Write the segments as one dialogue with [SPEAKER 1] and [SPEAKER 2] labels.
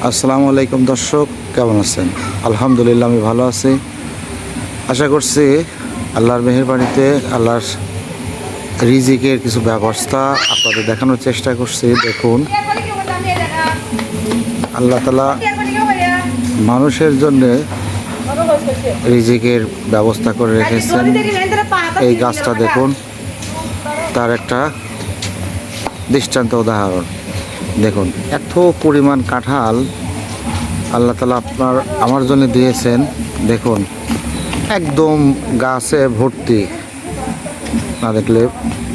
[SPEAKER 1] আসসালামু আলাইকুম দর্শক, কেমন আছেন? আলহামদুলিল্লাহ আমি ভালো আছি। আশা করছি আল্লাহর মেহেরবানিতে আল্লাহর রিজিকের কিছু ব্যবস্থা আপনাদের দেখানোর চেষ্টা করছি। দেখুন, আল্লাহ তাআলা মানুষের জন্য রিজিকের ব্যবস্থা করে রেখেছেন। এই গাছটা দেখুন, তার একটা দৃষ্টান্ত উদাহরণ। দেখুন, এত পরিমাণ কাঁঠাল আল্লাহ তাআলা আমার জন্য দিয়েছেন। দেখুন, একদম গাছে ভর্তি, না দেখলে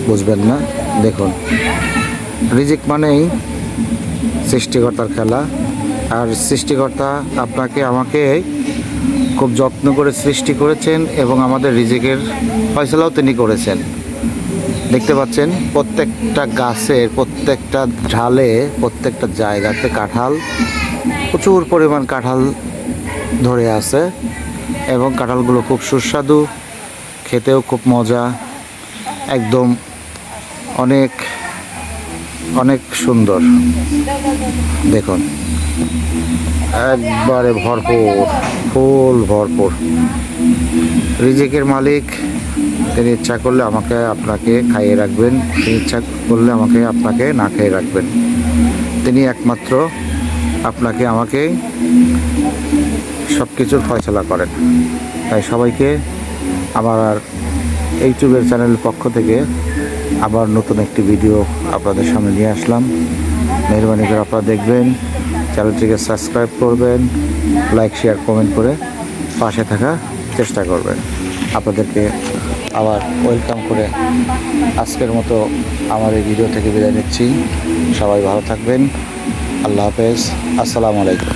[SPEAKER 1] বুঝবেন না। দেখুন, রিজিক মানেই সৃষ্টিকর্তার খেলা, আর সৃষ্টিকর্তা আপনাকে আমাকে খুব যত্ন করে সৃষ্টি করেছেন এবং আমাদের রিজিকের ফয়সালাও তিনি করেছেন। দেখতে পাচ্ছেন প্রত্যেকটা গাছের প্রত্যেকটা ঢালে প্রত্যেকটা জায়গাতে কাঁঠাল, প্রচুর পরিমাণ কাঁঠাল ধরে আছে এবং কাঁঠালগুলো খুব সুস্বাদু, খেতেও খুব মজা, একদম অনেক অনেক সুন্দর। দেখুন, একবারে ভরপুর, ফুল ভরপুর। রিজিকের মালিক তিনি ইচ্ছা করলে আমাকে আপনাকে খাইয়ে রাখবেন, তিনি ইচ্ছা করলে আমাকে আপনাকে না খাইয়ে রাখবেন। তিনি একমাত্র আপনাকে আমাকে সব কিছুর ফয়সালা করেন। তাই সবাইকে আমার ইউটিউবের চ্যানেলের পক্ষ থেকে আবার নতুন একটি ভিডিও আপনাদের সামনে নিয়ে আসলাম। মেহরবানি করে আপনারা দেখবেন, চ্যানেলটিকে সাবস্ক্রাইব করবেন, লাইক শেয়ার কমেন্ট করে পাশে থাকার চেষ্টা করবেন। আপনাদেরকে আবার ওয়েলকাম করে আজকের মতো আমার এই ভিডিও থেকে বিদায় নিচ্ছি। সবাই ভালো থাকবেন। আল্লাহ হাফেজ। আসসালামু আলাইকুম।